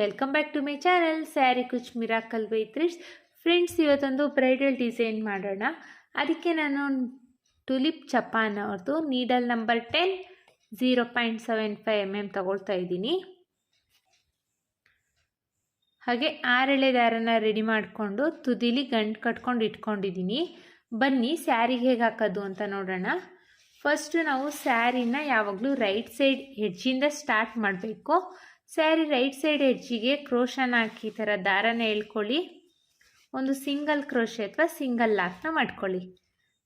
Welcome back to my channel sari ಕುಚ್ miracle with rich. Friends, ಇವತ್ತೊಂದು bridal design ಮಾಡೋಣ. ಅದಕ್ಕೆ ನಾನು ಟುಲಿಪ್ ಚಪಾನ್ ಅವ್ರದ್ದು ನೀಡಲ್ ನಂಬರ್ 10 0.75 mm ತಗೊಳ್ತಾ ಇದ್ದೀನಿ. ಹಾಗೆ 6 ಎಳೆ ದಾರನ ರೆಡಿ ಮಾಡಿಕೊಂಡು ತುದಿಲಿ ಗಂಟು ಕಟ್ಕೊಂಡು ಇಟ್ಕೊಂಡಿದ್ದೀನಿ. ಬನ್ನಿ ಸ್ಯಾರಿಗೆ ಹೇಗೆ ಹಾಕೋದು ಅಂತ ನೋಡೋಣ. ಫಸ್ಟು ನಾವು ಸ್ಯಾರಿನ ಯಾವಾಗಲೂ ರೈಟ್ ಸೈಡ್ ಎಡ್ಜಿಂದ ಸ್ಟಾರ್ಟ್ ಮಾಡಬೇಕು. ಸ್ಯಾರಿ ರೈಟ್ ಸೈಡ್ ಎಡ್ಜಿಗೆ ಕ್ರೋಶನ ಹಾಕಿ ಈ ಥರ ದಾರನ ಎಳ್ಕೊಳ್ಳಿ. ಒಂದು ಸಿಂಗಲ್ ಕ್ರೋಶೆ ಅಥವಾ ಸಿಂಗಲ್ ಲಾಕ್ನ ಮಾಡ್ಕೊಳ್ಳಿ.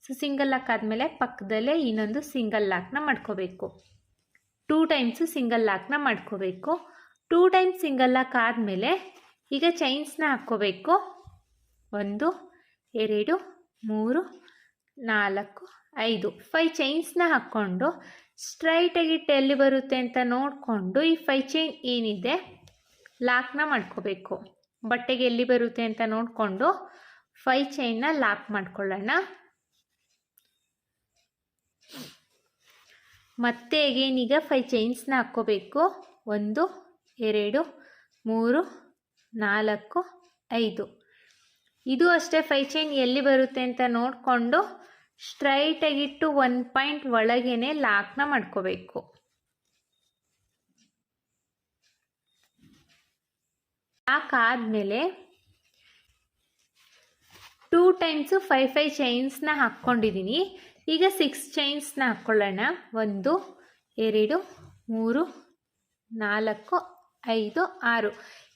ಸೊ ಸಿಂಗಲ್ ಲಾಕ್ ಆದಮೇಲೆ ಪಕ್ಕದಲ್ಲೇ ಇನ್ನೊಂದು ಸಿಂಗಲ್ ಲಾಕ್ನ ಮಾಡ್ಕೋಬೇಕು. 2 ಟೈಮ್ಸು ಸಿಂಗಲ್ ಲಾಕ್ನ ಮಾಡ್ಕೋಬೇಕು. 2 ಟೈಮ್ಸ್ ಸಿಂಗಲ್ ಲಾಕ್ ಆದಮೇಲೆ ಈಗ ಚೈನ್ಸ್ನ ಹಾಕ್ಕೋಬೇಕು. 1 2 3 4 5 5 ಚೈನ್ಸ್ನ ಹಾಕ್ಕೊಂಡು ಸ್ಟ್ರೈಟಾಗಿ ಎಲ್ಲಿ ಬರುತ್ತೆ ಅಂತ ನೋಡಿಕೊಂಡು ಈ 5 ಚೈನ್ ಏನಿದೆ ಲಾಕ್ನ ಮಾಡ್ಕೋಬೇಕು. ಬಟ್ಟೆಗೆ ಎಲ್ಲಿ ಬರುತ್ತೆ ಅಂತ ನೋಡಿಕೊಂಡು 5 ಚೈನ್ನ ಲಾಕ್ ಮಾಡ್ಕೊಳ್ಳೋಣ. ಮತ್ತೆ ಅಗೇನ್ ಈಗ 5 ಚೈನ್ಸ್ನ ಹಾಕ್ಕೋಬೇಕು. 1 2 3 4 5 ಇದು ಅಷ್ಟೇ 5 ಚೈನ್ ಎಲ್ಲಿ ಬರುತ್ತೆ ಅಂತ ನೋಡಿಕೊಂಡು ಸ್ಟ್ರೈಟಾಗಿಟ್ಟು 1 ಪಾಯಿಂಟ್ ಒಳಗೇನೆ ಲಾಕ್ನ ಮಾಡ್ಕೋಬೇಕು. ಲಾಕ್ ಆದಮೇಲೆ 2 ಟೈಮ್ಸು 5 ಚೈನ್ಸ್ನ ಹಾಕ್ಕೊಂಡಿದ್ದೀನಿ. ಈಗ 6 ಚೈನ್ಸ್ನ ಹಾಕ್ಕೊಳ್ಳೋಣ. 1 2 3 4 5 6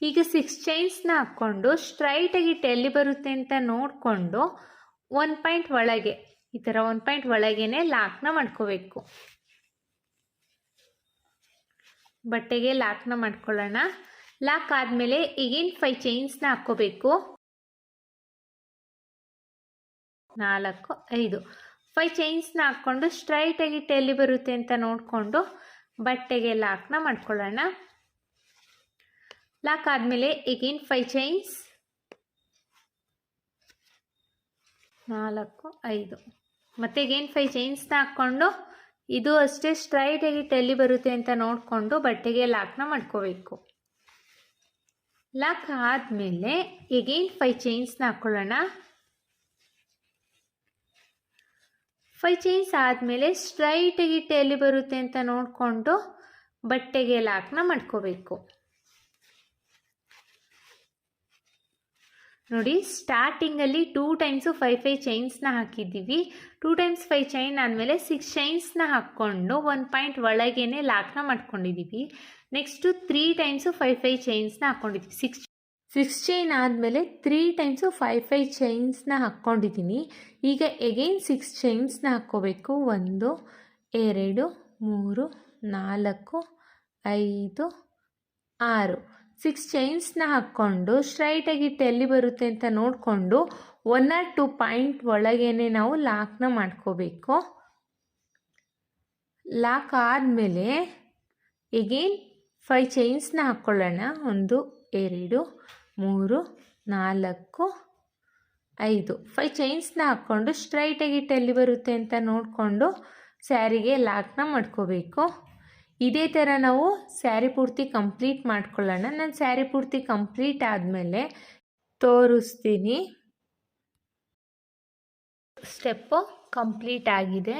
ಈಗ 6 ಚೈನ್ಸ್ನ ಹಾಕ್ಕೊಂಡು ಸ್ಟ್ರೈಟಾಗಿಟ್ಟು ಎಲ್ಲಿ ಬರುತ್ತೆ ಅಂತ ನೋಡಿಕೊಂಡು 1 ಪಾಯಿಂಟ್ ಒಳಗೆ ಈ ಥರ 1 ಪಾಯಿಂಟ್ ಒಳಗೇನೆ ಲಾಕ್ನ ಮಾಡ್ಕೋಬೇಕು. ಬಟ್ಟೆಗೆ ಲಾಕ್ನ ಮಾಡ್ಕೊಳ್ಳೋಣ. ಲಾಕ್ ಆದಮೇಲೆ ಈಗೇನು 5 ಚೈನ್ಸ್ನ ಹಾಕ್ಕೋಬೇಕು. 4 5 5 ಚೈನ್ಸ್ನ ಹಾಕ್ಕೊಂಡು ಸ್ಟ್ರೈಟಾಗಿಟ್ಟು ಎಲ್ಲಿ ಬರುತ್ತೆ ಅಂತ ನೋಡಿಕೊಂಡು ಬಟ್ಟೆಗೆ ಲಾಕ್ನ ಮಾಡ್ಕೊಳ್ಳೋಣ. ಲಾಕ್ ಆದಮೇಲೆ ಈಗೇನು 5 ಚೈನ್ಸ್ 4 5 ಮತ್ತೆ ಈಗೇನು 5 ಚೈನ್ಸ್ನ ಹಾಕ್ಕೊಂಡು ಇದು ಅಷ್ಟೇ ಸ್ಟ್ರೈಟಾಗಿಟ್ಟು ಎಲ್ಲಿ ಬರುತ್ತೆ ಅಂತ ನೋಡಿಕೊಂಡು ಬಟ್ಟೆಗೆ ಲಾಕ್ನ ಮಾಡ್ಕೋಬೇಕು. ಲಾಕ್ ಆದಮೇಲೆ ಈಗೇನು 5 ಚೈನ್ಸ್ನ ಹಾಕ್ಕೊಳ್ಳೋಣ. 5 ಚೈನ್ಸ್ ಆದಮೇಲೆ ಸ್ಟ್ರೈಟಾಗಿಟ್ಟು ಎಲ್ಲಿ ಬರುತ್ತೆ ಅಂತ ನೋಡಿಕೊಂಡು ಬಟ್ಟೆಗೆ ಲಾಕ್ನ ಮಾಡ್ಕೋಬೇಕು. ನೋಡಿ, ಸ್ಟಾರ್ಟಿಂಗಲ್ಲಿ 2 ಟೈಮ್ಸು 5 ಚೈನ್ಸ್ನ ಹಾಕಿದ್ದೀವಿ. 2 ಟೈಮ್ಸ್ 5 ಚೈನ್ ಆದಮೇಲೆ 6 ಚೈನ್ಸ್ನ ಹಾಕ್ಕೊಂಡು 1 ಪಾಯಿಂಟ್ ಒಳಗೇನೆ ಲಾಕ್ನ ಮಾಡ್ಕೊಂಡಿದ್ದೀವಿ. Next 3 times 5 ಚೈನ್ಸ್ನ ಹಾಕ್ಕೊಂಡಿದ್ದೀವಿ. 6 ಚೈನ್ ಆದಮೇಲೆ 3 ಟೈಮ್ಸು 5 ಚೈನ್ಸ್ನ ಹಾಕ್ಕೊಂಡಿದ್ದೀನಿ. ಈಗ ಎಗೈನ್ 6 ಚೈನ್ಸ್ನ ಹಾಕ್ಕೋಬೇಕು. 1 2 3 4 5 6 6 ಚೈನ್ಸ್ನ ಹಾಕ್ಕೊಂಡು ಸ್ಟ್ರೈಟಾಗಿಟ್ಟು ಎಲ್ಲಿ ಬರುತ್ತೆ ಅಂತ ನೋಡಿಕೊಂಡು 1 or 2 ಪಾಯಿಂಟ್ ಒಳಗೇನೆ ನಾವು ಲಾಕ್ನ ಮಾಡ್ಕೋಬೇಕು. ಲಾಕ್ ಆದಮೇಲೆ ಎಗೇನ್ 5 ಚೈನ್ಸ್ನ ಹಾಕ್ಕೊಳ್ಳೋಣ. 1 2 3 4 5 5 ಚೈನ್ಸ್ನ ಹಾಕ್ಕೊಂಡು ಸ್ಟ್ರೈಟಾಗಿಟ್ಟು ಎಲ್ಲಿ ಬರುತ್ತೆ ಅಂತ ನೋಡಿಕೊಂಡು ಸ್ಯಾರಿಗೆ ಲಾಕ್ನ ಮಾಡ್ಕೋಬೇಕು. ಇದೇ ಥರ ನಾವು ಸ್ಯಾರಿ ಪೂರ್ತಿ ಕಂಪ್ಲೀಟ್ ಮಾಡ್ಕೊಳ್ಳೋಣ. ನಾನು ಸ್ಯಾರಿ ಪೂರ್ತಿ ಕಂಪ್ಲೀಟ್ ಆದಮೇಲೆ ತೋರಿಸ್ತೀನಿ. ಸ್ಟೆಪ್ಪು ಕಂಪ್ಲೀಟ್ ಆಗಿದೆ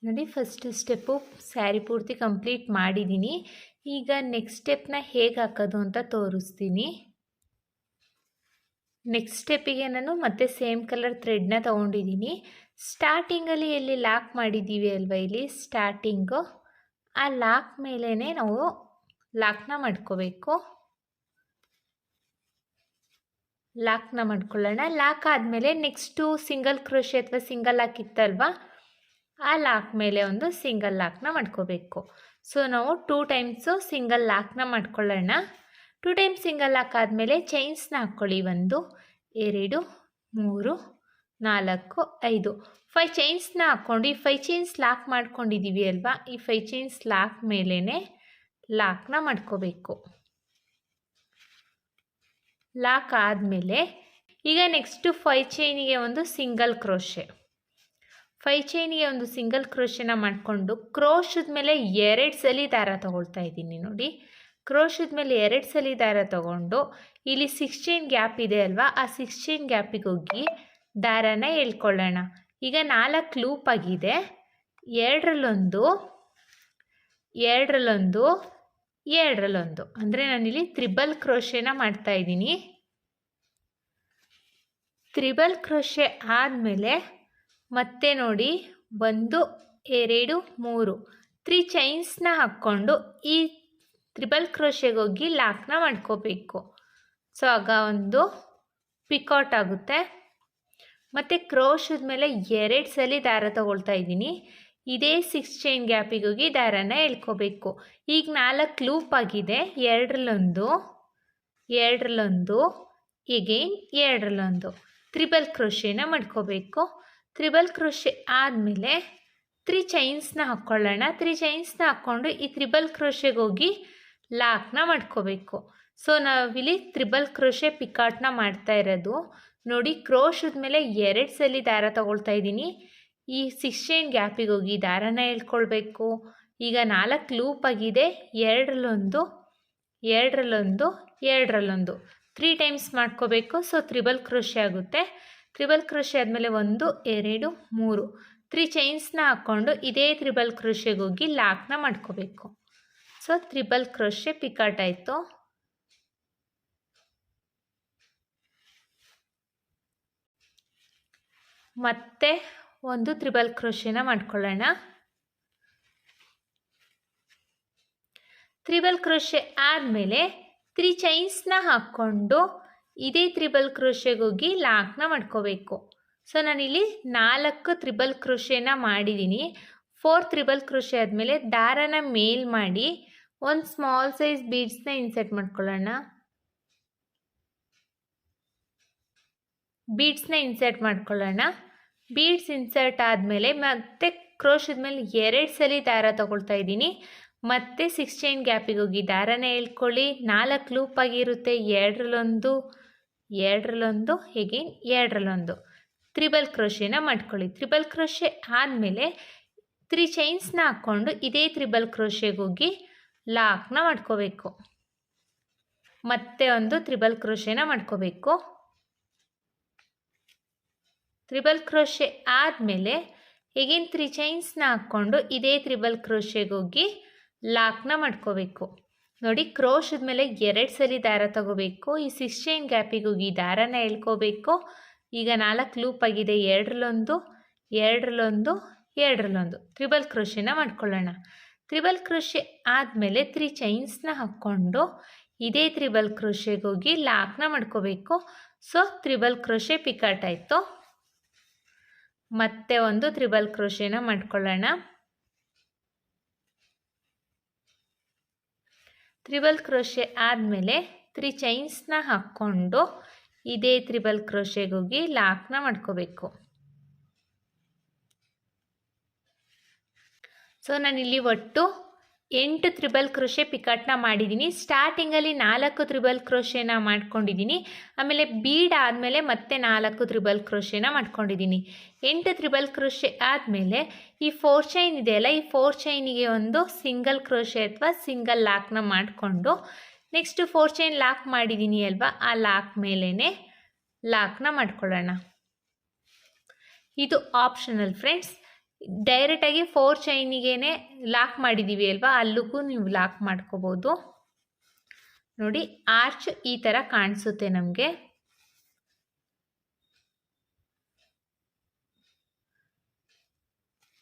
ನೋಡಿ. ಫಸ್ಟ್ ಸ್ಟೆಪ್ಪು ಸ್ಯಾರಿ ಪೂರ್ತಿ ಕಂಪ್ಲೀಟ್ ಮಾಡಿದ್ದೀನಿ. ಈಗ ನೆಕ್ಸ್ಟ್ ಸ್ಟೆಪ್ನ ಹೇಗೆ ಹಾಕೋದು ಅಂತ ತೋರಿಸ್ತೀನಿ. ನೆಕ್ಸ್ಟ್ ಸ್ಟೆಪ್ಪಿಗೆ ನಾನು ಮತ್ತೆ ಸೇಮ್ ಕಲರ್ ಥ್ರೆಡ್ನ ತೊಗೊಂಡಿದ್ದೀನಿ. ಸ್ಟಾರ್ಟಿಂಗಲ್ಲಿ ಎಲ್ಲಿ ಲಾಕ್ ಮಾಡಿದ್ದೀವಿ ಅಲ್ವಾ, ಇಲ್ಲಿ ಸ್ಟಾರ್ಟಿಂಗು ಆ ಲಾಕ್ ಮೇಲೇ ನಾವು ಲಾಕ್ನ ಮಾಡ್ಕೋಬೇಕು. ಲಾಕ್ನ ಮಾಡ್ಕೊಳ್ಳೋಣ. ಲಾಕ್ ಆದಮೇಲೆ ನೆಕ್ಸ್ಟು ಸಿಂಗಲ್ ಕ್ರೋಶೆ ಅಥವಾ ಸಿಂಗಲ್ ಲಾಕ್ ಇತ್ತಲ್ವ, ಆ ಲಾಕ್ ಮೇಲೆ ಒಂದು ಸಿಂಗಲ್ ಲಾಕ್ನ ಮಾಡ್ಕೋಬೇಕು. ಸೊ ನಾವು 2 ಟೈಮ್ಸು ಸಿಂಗಲ್ ಲಾಕ್ನ ಮಾಡ್ಕೊಳ್ಳೋಣ. 2 ಟೈಮ್ಸ್ ಸಿಂಗಲ್ ಲಾಕ್ ಆದಮೇಲೆ ಚೈನ್ಸ್ನ ಹಾಕ್ಕೊಳ್ಳಿ. 1 2 3 4 5 5 ಚೈನ್ಸ್ನ ಹಾಕ್ಕೊಂಡು ಈ 5 ಚೈನ್ಸ್ ಲಾಕ್ ಮಾಡ್ಕೊಂಡಿದ್ದೀವಿ ಅಲ್ವಾ, ಈ 5 ಚೈನ್ಸ್ ಲಾಕ್ ಮೇಲೇ ಲಾಕ್ನ ಮಾಡ್ಕೋಬೇಕು. ಲಾಕ್ ಆದಮೇಲೆ ಈಗ ನೆಕ್ಸ್ಟು 5 ಚೈನಿಗೆ ಒಂದು ಸಿಂಗಲ್ ಕ್ರೋಶೆ. 5 ಚೈನಿಗೆ ಒಂದು ಸಿಂಗಲ್ ಕ್ರೋಶೆನ ಮಾಡಿಕೊಂಡು ಕ್ರೋಶದ ಮೇಲೆ 2 ಸಲ ದಾರ ತಗೊಳ್ತಾ ಇದ್ದೀನಿ ನೋಡಿ. ಕ್ರೋಶದ ಮೇಲೆ 2 ಸಲ ದಾರ ತಗೊಂಡು ಇಲ್ಲಿ 6 ಚೈನ್ ಗ್ಯಾಪ್ ಇದೆ ಅಲ್ವಾ, ಆ 6 ಚೈನ್ ಗ್ಯಾಪಿಗೆ ಹೋಗಿ ದಾರನ ಎಳ್ಕೊಳ್ಳೋಣ. ಈಗ 4 ಲೂಪ್ ಆಗಿದೆ. 2ರಲ್ಲೊಂದು, 2ರಲ್ಲೊಂದು, 2ರಲ್ಲೊಂದು, ಅಂದರೆ ನಾನಿಲ್ಲಿ ತ್ರಿಬಲ್ ಕ್ರೋಶೆನ ಮಾಡ್ತಾ ಇದ್ದೀನಿ. ತ್ರಿಬಲ್ ಕ್ರೋಶೆ ಆದಮೇಲೆ ಮತ್ತೆ ನೋಡಿ 1 2 3 3 ಚೈನ್ಸ್ನ ಹಾಕ್ಕೊಂಡು ಈ ತ್ರಿಬಲ್ ಕ್ರೋಶೆಗೆ ಹೋಗಿ ಲಾಕ್ನ ಮಾಡ್ಕೋಬೇಕು. ಸೊ ಆಗ ಒಂದು ಪಿಕಾಟ್ ಆಗುತ್ತೆ. ಮತ್ತು ಕ್ರೋಶದ ಮೇಲೆ 2 ಸಲ ದಾರ ತಗೊಳ್ತಾ ಇದ್ದೀನಿ. ಇದೇ 6 ಚೈನ್ ಗ್ಯಾಪಿಗೆ ಹೋಗಿ ದಾರನ ಎಳ್ಕೋಬೇಕು. ಈಗ 4 ಲೂಪ್ ಆಗಿದೆ. 2ರಲ್ಲೊಂದು, 2ರಲ್ಲೊಂದು, ಎಗೈನ್ 2ರಲ್ಲೊಂದು ತ್ರಿಬಲ್ ಕ್ರೋಶೆನ ಮಾಡ್ಕೋಬೇಕು. ತ್ರಿಬಲ್ ಕ್ರೋಶೆ ಆದಮೇಲೆ 3 ಚೈನ್ಸ್ನ ಹಾಕ್ಕೊಳ್ಳೋಣ. 3 ಚೈನ್ಸ್ನ ಹಾಕ್ಕೊಂಡು ಈ ತ್ರಿಬಲ್ ಕ್ರೋಶೆಗೆ ಹೋಗಿ ಲಾಕ್ನ ಮಾಡ್ಕೋಬೇಕು. ಸೊ ನಾವಿಲ್ಲಿ ತ್ರಿಬಲ್ ಕ್ರೋಶೆ ಪಿಕಾಟ್ನ ಮಾಡ್ತಾ ಇರೋದು. ನೋಡಿ, ಕ್ರೋಶದ ಮೇಲೆ 2 ಸಲ ದಾರ ತಗೊಳ್ತಾ ಇದ್ದೀನಿ. ಈ 6 ಚೈನ್ ಗ್ಯಾಪಿಗೆ ಹೋಗಿ ದಾರನ ಎಳ್ಕೊಳ್ಬೇಕು. ಈಗ 4 ಲೂಪ್ ಆಗಿದೆ. 2ರಲ್ಲೊಂದು, 2ರಲ್ಲೊಂದು, 2ರಲ್ಲೊಂದು 3 ಟೈಮ್ಸ್ ಮಾಡ್ಕೋಬೇಕು. ಸೊ ತ್ರಿಬಲ್ ಕ್ರೋಶೆ ಆಗುತ್ತೆ. ತ್ರಿಬಲ್ ಕ್ರೋಶೆ ಆದಮೇಲೆ 1 2 3 3 ಚೈನ್ಸ್ನ ಹಾಕ್ಕೊಂಡು ಇದೇ ತ್ರಿಬಲ್ ಕ್ರೋಶೆಗೆ ಹೋಗಿ ಲಾಕ್ನ ಮಾಡ್ಕೋಬೇಕು. ಸೊ ತ್ರಿಬಲ್ ಕ್ರೋಶೆ ಪಿಕಾಟ್ ಆಯಿತು. ಮತ್ತೆ ಒಂದು ತ್ರಿಬಲ್ ಕ್ರೋಶೆನ ಮಾಡ್ಕೊಳ್ಳೋಣ. ತ್ರಿಬಲ್ ಕ್ರೋಶೆ ಆದಮೇಲೆ 3 ಚೈನ್ಸ್ನ ಹಾಕ್ಕೊಂಡು ಇದೇ ತ್ರಿಬಲ್ ಕ್ರೋಶೆಗೆ ಹೋಗಿ ಲಾಕ್ನ ಮಾಡ್ಕೋಬೇಕು. ಸೊ ನಾನಿಲ್ಲಿ 4 ತ್ರಿಬಲ್ ಕ್ರೋಶೆನ ಮಾಡಿದ್ದೀನಿ. 4 ತ್ರಿಬಲ್ ಕ್ರೋಶೆ ಆದಮೇಲೆ ದಾರನ ಮೇಲ್ ಮಾಡಿ ಒಂದು ಸ್ಮಾಲ್ ಸೈಜ್ ಬೀಡ್ಸ್ನ ಇನ್ಸರ್ಟ್ ಮಾಡ್ಕೊಳ್ಳೋಣ. ಬೀಡ್ಸ್ ಇನ್ಸರ್ಟ್ ಆದಮೇಲೆ ಮತ್ತೆ ಕ್ರೋಶದ ಮೇಲೆ 2 ಸಲ ದಾರ ತಗೊಳ್ತಾ ಇದ್ದೀನಿ. ಮತ್ತೆ 6 ಚೈನ್ ಗ್ಯಾಪಿಗೆ ಹೋಗಿ ದಾರನ ಎಳ್ಕೊಳ್ಳಿ. 4 ಲೂಪ್ ಆಗಿರುತ್ತೆ. 2ರಲ್ಲೊಂದು, 2ರಲ್ಲೊಂದು, ಎಗೈನ್ 2ರಲ್ಲೊಂದು ತ್ರಿಬಲ್ ಕ್ರೋಶೆನ ಮಾಡ್ಕೊಳ್ಳಿ. ತ್ರಿಬಲ್ ಕ್ರೋಶೆ ಆದಮೇಲೆ 3 ಚೈನ್ಸ್ನ ಹಾಕ್ಕೊಂಡು ಇದೇ ತ್ರಿಬಲ್ ಕ್ರೋಶೆಗೆ ಹೋಗಿ ಲಾಕ್ನ ಮಾಡ್ಕೋಬೇಕು. ಮತ್ತೆ ಒಂದು ತ್ರಿಬಲ್ ಕ್ರೋಶೆನ ಮಾಡ್ಕೋಬೇಕು. ತ್ರಿಬಲ್ ಕ್ರೋಶೆ ಆದಮೇಲೆ ಎಗೈನ್ 3 ಚೈನ್ಸ್ನ ಹಾಕ್ಕೊಂಡು ಇದೇ ತ್ರಿಬಲ್ ಕ್ರೋಶೆಗೆ ಹೋಗಿ ಲಾಕ್ನ ಮಾಡ್ಕೋಬೇಕು. ನೋಡಿ, ಕ್ರೋಶದ ಮೇಲೆ 2 ಸಲ ದಾರ ತಗೋಬೇಕು. ಈ 6 ಚೈನ್ ಗ್ಯಾಪಿಗೆ ಹೋಗಿ ದಾರನ ಎಳ್ಕೋಬೇಕು. ಈಗ 4 ಲೂಪ್ ಆಗಿದೆ. 2ರಲ್ಲೊಂದು, 2ರಲ್ಲೊಂದು, 2ರಲ್ಲೊಂದು ತ್ರಿಬಲ್ ಕ್ರೋಶೆನ ಮಾಡ್ಕೊಳ್ಳೋಣ. ತ್ರಿಬಲ್ ಕ್ರೋಶೆ ಆದಮೇಲೆ 3 ಚೈನ್ಸ್ನ ಹಾಕ್ಕೊಂಡು ಇದೇ ತ್ರಿಬಲ್ ಕ್ರೋಶೆಗೆ ಹೋಗಿ ಲಾಕ್ನ ಮಾಡ್ಕೋಬೇಕು. ಸೊ ತ್ರಿಬಲ್ ಕ್ರೋಶೆ ಪಿಕಾಟ್ ಆಯಿತು. ಮತ್ತೆ ಒಂದು ತ್ರಿಬಲ್ ಕ್ರೋಶೆನ ಮಾಡ್ಕೊಳ್ಳೋಣ. ತ್ರಿಬಲ್ ಕ್ರೋಶೆ ಆದಮೇಲೆ 3 ಚೈನ್ಸ್ನ ಹಾಕ್ಕೊಂಡು ಇದೇ ತ್ರಿಬಲ್ ಕ್ರೋಶೆಗೆ ಹೋಗಿ ಲಾಕ್ನ ಮಾಡ್ಕೋಬೇಕು. ಸೊ ನಾನಿಲ್ಲಿ ಒಟ್ಟು 8 ತ್ರಿಬಲ್ ಕ್ರೋಶೆ ಪಿಕಾಟ್ನ ಮಾಡಿದ್ದೀನಿ. ಸ್ಟಾರ್ಟಿಂಗಲ್ಲಿ 4 ತ್ರಿಬಲ್ ಕ್ರೋಶೆನ ಮಾಡ್ಕೊಂಡಿದ್ದೀನಿ. ಆಮೇಲೆ ಬೀಡ್ ಆದಮೇಲೆ ಮತ್ತೆ 4 ತ್ರಿಬಲ್ ಕ್ರೋಶೆನ ಮಾಡ್ಕೊಂಡಿದ್ದೀನಿ. 8 ತ್ರಿಬಲ್ ಕ್ರೋಶೆ ಆದಮೇಲೆ ಈ 4 ಚೈನ್ ಇದೆಯಲ್ಲ, ಈ 4 ಚೈನಿಗೆ ಒಂದು ಸಿಂಗಲ್ ಕ್ರೋಶೆ ಅಥವಾ ಸಿಂಗಲ್ ಲಾಕ್ನ ಮಾಡಿಕೊಂಡು ನೆಕ್ಸ್ಟ್ 4 ಚೈನ್ ಲಾಕ್ ಮಾಡಿದ್ದೀನಿ ಅಲ್ವಾ, ಆ ಲಾಕ್ ಮೇಲೇ ಲಾಕ್ನ ಮಾಡ್ಕೊಳ್ಳೋಣ. ಇದು ಆಪ್ಷನಲ್ ಫ್ರೆಂಡ್ಸ್. ಡೈರೆಕ್ಟಾಗಿ 4 ಚೈನಿಗೆ ಲಾಕ್ ಮಾಡಿದ್ದೀವಿ ಅಲ್ವಾ, ಅಲ್ಲಿಗೂ ನೀವು ಲಾಕ್ ಮಾಡ್ಕೋಬೋದು. ನೋಡಿ, ಆರ್ಚ್ ಈ ಥರ ಕಾಣಿಸುತ್ತೆ ನಮಗೆ.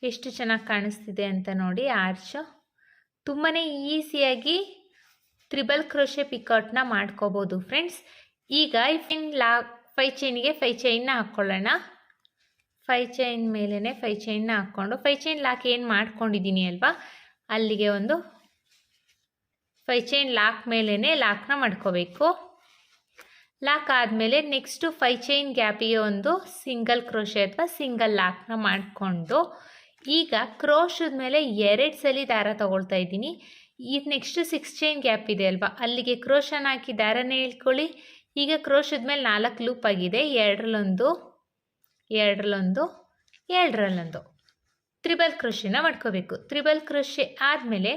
ಎಷ್ಟು ಚೆನ್ನಾಗಿ ಕಾಣಿಸ್ತಿದೆ ಅಂತ ನೋಡಿ. ಆರ್ಚ್ ತುಂಬಾ ಈಸಿಯಾಗಿ ತ್ರಿಬಲ್ ಕ್ರೋಶೆ ಪಿಕಾಟ್ನ ಮಾಡ್ಕೋಬೋದು ಫ್ರೆಂಡ್ಸ್. ಈಗ 5 ಚೈನಿಗೆ 5 ಚೈನ್ನ ಹಾಕ್ಕೊಳ್ಳೋಣ. 5 ಚೈನ್ ಮೇಲೇ 5 ಚೈನ್ನ ಹಾಕ್ಕೊಂಡು 5 ಚೈನ್ ಲಾಕ್ ಏನು ಮಾಡ್ಕೊಂಡಿದ್ದೀನಿ ಅಲ್ವಾ, ಅಲ್ಲಿಗೆ ಒಂದು 5 ಚೈನ್ ಲಾಕ್ ಮೇಲೇ ಲಾಕ್ನ ಮಾಡ್ಕೋಬೇಕು. ಲಾಕ್ ಆದಮೇಲೆ ನೆಕ್ಸ್ಟು 5 ಚೈನ್ ಗ್ಯಾಪಿಗೆ ಒಂದು ಸಿಂಗಲ್ ಕ್ರೋಶೆ ಅಥವಾ ಸಿಂಗಲ್ ಲಾಕ್ನ ಮಾಡಿಕೊಂಡು ಈಗ ಕ್ರೋಶದ ಮೇಲೆ 2 ಸಲ ದಾರ ತಗೊಳ್ತಾ ಇದ್ದೀನಿ. ಈಗ ನೆಕ್ಸ್ಟ್ 6 ಚೈನ್ ಗ್ಯಾಪ್ ಇದೆ ಅಲ್ವಾ, ಅಲ್ಲಿಗೆ ಕ್ರೋಶನ ಹಾಕಿ ದಾರನೇ ಎಳ್ಕೊಳ್ಳಿ. ಈಗ ಕ್ರೋಶದ ಮೇಲೆ 4 ಲೂಪ್ ಆಗಿದೆ. 2ರಲ್ಲೊಂದು, 2ರಲ್ಲೊಂದು, 2ರಲ್ಲೊಂದು ತ್ರಿಬಲ್ ಕ್ರೋಶೆನ ಮಾಡ್ಕೋಬೇಕು. ತ್ರಿಬಲ್ ಕ್ರೋಶೆ ಆದಮೇಲೆ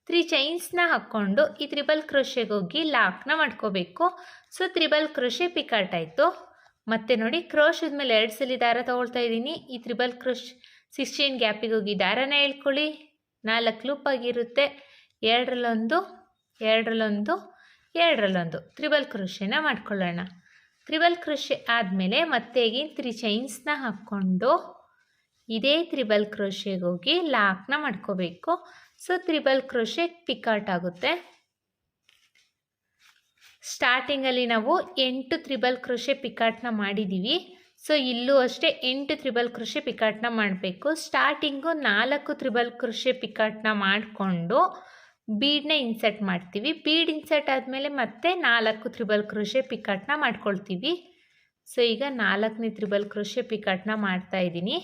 3 ಚೈನ್ಸ್ನ ಹಾಕ್ಕೊಂಡು ಈ ತ್ರಿಬಲ್ ಕ್ರೋಶೆಗೆ ಹೋಗಿ ಲಾಕ್ನ ಮಾಡ್ಕೋಬೇಕು. ಸೊ ತ್ರಿಬಲ್ ಕ್ರೋಶೆ ಪಿಕಾಟ್ ಆಯಿತು. ಮತ್ತೆ ನೋಡಿ ಕ್ರೋಶದ ಮೇಲೆ 2 ಸಲ ದಾರ ತಗೊಳ್ತಾ ಇದ್ದೀನಿ. ಈ ತ್ರಿಬಲ್ ಕ್ರೋಶ್ 6 ಚೈನ್ ಗ್ಯಾಪಿಗೆ ಹೋಗಿ ದಾರನ ಹೇಳ್ಕೊಳ್ಳಿ. 4 ಲೂಪ್ ಆಗಿರುತ್ತೆ. 2ರಲ್ಲೊಂದು 2ರಲ್ಲೊಂದು 2ರಲ್ಲೊಂದು ತ್ರಿಬಲ್ ಕ್ರೋಶೆನ ಮಾಡ್ಕೊಳ್ಳೋಣ. ತ್ರಿಬಲ್ ಕ್ರೋಶೆ ಆದಮೇಲೆ ಮತ್ತೆ ಅಗೇನ್ 3 ಚೈನ್ಸ್ನ ಹಾಕ್ಕೊಂಡು ಇದೇ ತ್ರಿಬಲ್ ಕ್ರೋಶೆಗೆ ಹೋಗಿ ಲಾಕ್ನ ಮಾಡ್ಕೋಬೇಕು. ಸೊ ತ್ರಿಬಲ್ ಕ್ರೋಶೆ ಪಿಕಾಟ್ ಆಗುತ್ತೆ. ಸ್ಟಾರ್ಟಿಂಗಲ್ಲಿ ನಾವು 8 ತ್ರಿಬಲ್ ಕ್ರೋಶೆ ಪಿಕಾಟ್ನ ಮಾಡಿದ್ದೀವಿ. ಸೊ ಇಲ್ಲೂ ಅಷ್ಟೇ 8 ತ್ರಿಬಲ್ ಕ್ರೋಶೆ ಪಿಕಾಟ್ನ ಮಾಡಬೇಕು. ಸ್ಟಾರ್ಟಿಂಗು 4 ತ್ರಿಬಲ್ ಕ್ರೋಶೆ ಪಿಕಾಟ್ನ ಮಾಡಿಕೊಂಡು ಬೀಡನ್ನ ಇನ್ಸರ್ಟ್ ಮಾಡ್ತೀವಿ. ಬೀಡ್ ಇನ್ಸರ್ಟ್ ಆದಮೇಲೆ ಮತ್ತೆ 4 ತ್ರಿಬಲ್ ಕ್ರೋಶೆ ಪಿಕಾಟ್ನ ಮಾಡ್ಕೊಳ್ತೀವಿ. ಸೊ ಈಗ 4ನೇ ತ್ರಿಬಲ್ ಕ್ರೋಶೆ ಪಿಕಾಟ್ನ ಮಾಡ್ತಾ ಇದ್ದೀನಿ.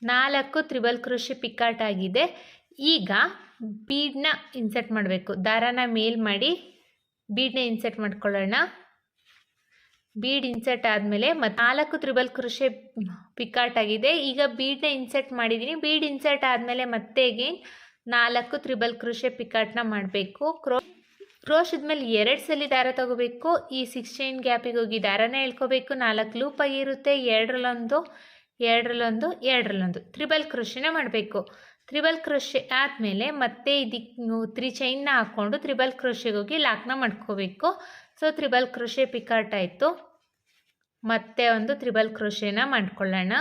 4 ತ್ರಿಬಲ್ ಕ್ರೋಶೆ ಪಿಕಾಟ್ ಆಗಿದೆ. ಈಗ ಬೀಡನ್ನ ಇನ್ಸರ್ಟ್ ಮಾಡಬೇಕು. ದಾರಾನ ಮೇಲ್ ಮಾಡಿ ಬೀಡನ್ನ ಇನ್ಸರ್ಟ್ ಮಾಡ್ಕೊಳ್ಳೋಣ. ಬೀಡ್ ಇನ್ಸರ್ಟ್ ಆದಮೇಲೆ ಮತ್ತು 4 ತ್ರಿಬಲ್ ಕ್ರೋಶೆ ಪಿಕಾಟ್ ಆಗಿದೆ. ಈಗ ಬೀಡನ್ನ ಇನ್ಸರ್ಟ್ ಮಾಡಿದ್ದೀನಿ. ಬೀಡ್ ಇನ್ಸರ್ಟ್ ಆದಮೇಲೆ ಮತ್ತೆ ಅಗೇನ್ 4 ತ್ರಿಬಲ್ ಕ್ರೋಶೆ ಪಿಕಾಟ್ನ ಮಾಡಬೇಕು. ಕ್ರೋಶದ ಮೇಲೆ 2 ಸಲ ದಾರ ತಗೋಬೇಕು. ಈ 6 ಚೈನ್ ಗ್ಯಾಪಿಗೆ ಹೋಗಿ ದಾರನ ಹೇಳ್ಕೋಬೇಕು. 4 ಲೂಪ್ ಆಗಿರುತ್ತೆ. 2ರಲ್ಲೊಂದು 2ರಲ್ಲೊಂದು 2ರಲ್ಲೊಂದು ತ್ರಿಬಲ್ ಕ್ರೋಶೆನ ಮಾಡಬೇಕು. ತ್ರಿಬಲ್ ಕ್ರೋಶೆ ಆದಮೇಲೆ ಮತ್ತೆ ಇದಕ್ಕೆ 3 ಚೈನ್ನ ಹಾಕ್ಕೊಂಡು ತ್ರಿಬಲ್ ಕ್ರೋಶೆಗೆ ಹೋಗಿ ಲಾಕ್ನ ಮಾಡ್ಕೋಬೇಕು. ಸೊ ತ್ರಿಬಲ್ ಕ್ರೋಶೆ ಪಿಕಾಟ್ ಆಯಿತು. ಮತ್ತೆ ಒಂದು ತ್ರಿಬಲ್ ಕ್ರೋಶೆನ ಮಾಡ್ಕೊಳ್ಳೋಣ.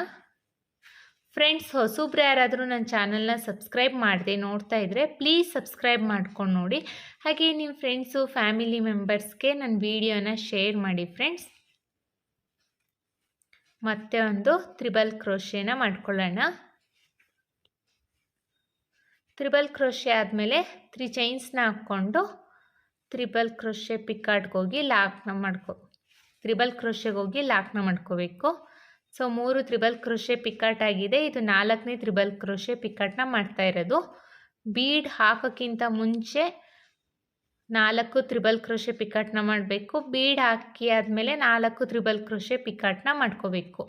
ಫ್ರೆಂಡ್ಸ್, ಹೊಸಬ್ರು ಯಾರಾದರೂ ನನ್ನ ಚಾನಲ್ನ ಸಬ್ಸ್ಕ್ರೈಬ್ ಮಾಡದೆ ನೋಡ್ತಾ ಇದ್ದರೆ ಪ್ಲೀಸ್ ಸಬ್ಸ್ಕ್ರೈಬ್ ಮಾಡ್ಕೊಂಡು ನೋಡಿ. ಹಾಗೆ ನಿಮ್ಮ ಫ್ರೆಂಡ್ಸು ಫ್ಯಾಮಿಲಿ ಮೆಂಬರ್ಸ್ಗೆ ನನ್ನ ವಿಡಿಯೋನ ಶೇರ್ ಮಾಡಿ ಫ್ರೆಂಡ್ಸ್. ಮತ್ತೆ ಒಂದು ತ್ರಿಬಲ್ ಕ್ರೋಶೆನ ಮಾಡ್ಕೊಳ್ಳೋಣ. ತ್ರಿಬಲ್ ಕ್ರೋಶೆ ಆದಮೇಲೆ 3 ಚೈನ್ಸ್ನ ಹಾಕ್ಕೊಂಡು ತ್ರಿಬಲ್ ಕ್ರೋಶೆ ಪಿಕಾಟ್ಗೆ ಹೋಗಿ ತ್ರಿಬಲ್ ಕ್ರೋಶೆಗೆ ಹೋಗಿ ಲಾಕ್ನ ಮಾಡ್ಕೋಬೇಕು. ಸೊ 3 ತ್ರಿಬಲ್ ಕ್ರೋಶೆ ಪಿಕಾಟ್ ಆಗಿದೆ. ಇದು 4ನೇ ತ್ರಿಬಲ್ ಕ್ರೋಶೆ ಪಿಕಾಟ್ನ ಮಾಡ್ತಾ ಇರೋದು. ಬೀಡ್ ಹಾಕೋಕ್ಕಿಂತ ಮುಂಚೆ 4 ತ್ರಿಬಲ್ ಕ್ರೋಶೆ ಪಿಕಾಟ್ನ ಮಾಡಬೇಕು. ಬೀಡ್ ಹಾಕಿ ಆದಮೇಲೆ 4 ತ್ರಿಬಲ್ ಕ್ರೋಶೆ ಪಿಕಾಟ್ನ ಮಾಡ್ಕೋಬೇಕು.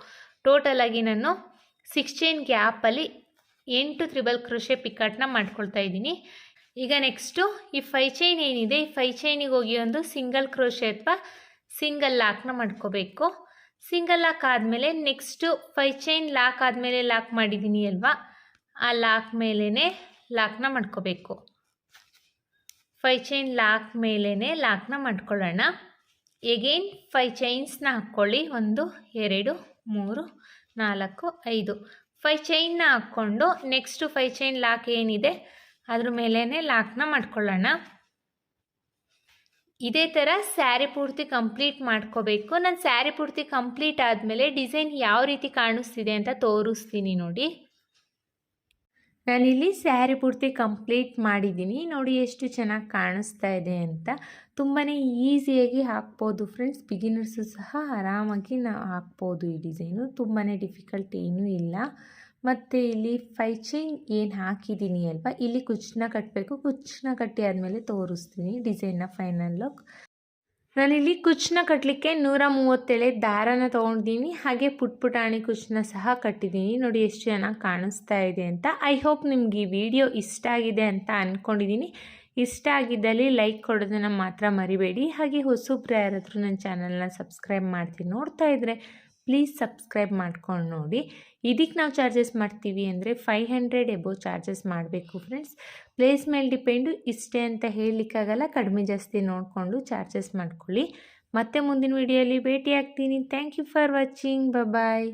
ಟೋಟಲಾಗಿ ನಾನು 6 ಚೈನ್ ಗ್ಯಾಪಲ್ಲಿ 8 ತ್ರಿಬಲ್ ಕ್ರೋಶೆ ಪಿಕಾಟ್ನ ಮಾಡ್ಕೊಳ್ತಾ ಇದ್ದೀನಿ. ಈಗ ನೆಕ್ಸ್ಟು ಈ 5 ಚೈನ್ ಏನಿದೆ, ಈ 5 ಚೈನಿಗೆ ಹೋಗಿ ಒಂದು ಸಿಂಗಲ್ ಕ್ರೋಶೆ ಅಥವಾ ಸಿಂಗಲ್ ಲಾಕ್ನ ಮಾಡ್ಕೋಬೇಕು. ಸಿಂಗಲ್ ಲಾಕ್ ಆದಮೇಲೆ ನೆಕ್ಸ್ಟು 5 ಚೈನ್ ಲಾಕ್ ಆದಮೇಲೆ ಲಾಕ್ ಮಾಡಿದ್ದೀನಿ ಅಲ್ವಾ, ಆ ಲಾಕ್ ಮೇಲೇ ಲಾಕ್ನ ಮಾಡ್ಕೋಬೇಕು. 5 ಚೈನ್ ಲಾಕ್ ಮೇಲೇ ಲಾಕ್ನ ಮಾಡ್ಕೊಳ್ಳೋಣ. ಎಗೇನ್ 5 ಚೈನ್ಸ್ನ ಹಾಕ್ಕೊಳ್ಳಿ. 1 2 3 4 5 5 ಚೈನ್ನ ಹಾಕ್ಕೊಂಡು ನೆಕ್ಸ್ಟು 5 ಚೈನ್ ಲಾಕ್ ಏನಿದೆ ಅದ್ರ ಮೇಲೇ ಲಾಕ್ನ ಮಾಡ್ಕೊಳ್ಳೋಣ. ಇದೇ ಥರ ಸ್ಯಾರಿ ಪೂರ್ತಿ ಕಂಪ್ಲೀಟ್ ಮಾಡ್ಕೋಬೇಕು. ನಾನು ಸ್ಯಾರಿ ಪೂರ್ತಿ ಕಂಪ್ಲೀಟ್ ಆದಮೇಲೆ ಡಿಸೈನ್ ಯಾವ ರೀತಿ ಕಾಣಿಸ್ತಿದೆ ಅಂತ ತೋರಿಸ್ತೀನಿ ನೋಡಿ. ನಾನಿಲ್ಲಿ ಸ್ಯಾರಿ ಪೂರ್ತಿ ಕಂಪ್ಲೀಟ್ ಮಾಡಿದ್ದೀನಿ. ನೋಡಿ ಎಷ್ಟು ಚೆನ್ನಾಗಿ ಕಾಣಿಸ್ತಾ ಇದೆ ಅಂತ. ತುಂಬಾ ಈಸಿಯಾಗಿ ಹಾಕ್ಬೋದು ಫ್ರೆಂಡ್ಸ್. ಬಿಗಿನರ್ಸು ಸಹ ಆರಾಮಾಗಿ ನಾವು ಹಾಕ್ಬೋದು. ಈ ಡಿಸೈನು ತುಂಬಾ ಡಿಫಿಕಲ್ಟ್ ಏನೂ ಇಲ್ಲ. ಮತ್ತು ಇಲ್ಲಿ 5 ಚೈನ್ ಏನು ಹಾಕಿದ್ದೀನಿ ಅಲ್ವಾ, ಇಲ್ಲಿ ಕುಚ್ಚನ್ನ ಕಟ್ಟಬೇಕು. ಕುಚ್ಚನ್ನ ಕಟ್ಟಿ ಆದಮೇಲೆ ತೋರಿಸ್ತೀನಿ ಡಿಸೈನ್ನ ಫೈನಲ್ ಲುಕ್. ನಾನಿಲ್ಲಿ ಕುಚ್ಚನ್ನ ಕಟ್ಟಲಿಕ್ಕೆ 137 ದಾರನ ತೊಗೊಂಡಿದ್ದೀನಿ. ಹಾಗೆ ಪುಟಾಣಿ ಕುಚ್ಚನ್ನ ಸಹ ಕಟ್ಟಿದ್ದೀನಿ. ನೋಡಿ ಎಷ್ಟು ಚೆನ್ನಾಗಿ ಕಾಣಿಸ್ತಾ ಇದೆ ಅಂತ. ಐ ಹೋಪ್ ನಿಮ್ಗೆ ಈ ವಿಡಿಯೋ ಇಷ್ಟ ಆಗಿದೆ ಅಂತ ಅಂದ್ಕೊಂಡಿದ್ದೀನಿ. ಇಷ್ಟ ಆಗಿದ್ದಲ್ಲಿ ಲೈಕ್ ಕೊಡೋದನ್ನು ಮಾತ್ರ ಮರಿಬೇಡಿ. ಹಾಗೆ ಹೊಸಬ್ರು ಯಾರಾದರೂ ನನ್ನ ಚಾನಲ್ನ ಸಬ್ಸ್ಕ್ರೈಬ್ ಮಾಡ್ತೀನಿ ನೋಡ್ತಾ ಇದ್ದರೆ ಪ್ಲೀಸ್ ಸಬ್ಸ್ಕ್ರೈಬ್ ಮಾಡ್ಕೊಂಡು ನೋಡಿ. ಇದಕ್ಕೆ ನಾವು ಚಾರ್ಜಸ್ ಮಾಡ್ತೀವಿ ಅಂದರೆ 500 ಎಬೋವ್ ಚಾರ್ಜಸ್ ಮಾಡಬೇಕು ಫ್ರೆಂಡ್ಸ್. ಪ್ಲೇಸ್ ಮೇಲೆ ಡಿಪೆಂಡು. ಇಷ್ಟೇ ಅಂತ ಹೇಳಲಿಕ್ಕಾಗಲ್ಲ. ಕಡಿಮೆ ಜಾಸ್ತಿ ನೋಡಿಕೊಂಡು ಚಾರ್ಜಸ್ ಮಾಡ್ಕೊಳ್ಳಿ. ಮತ್ತೆ ಮುಂದಿನ ವಿಡಿಯೋಲಿ ಭೇಟಿ ಆಗ್ತೀನಿ. Thank you for watching. Bye.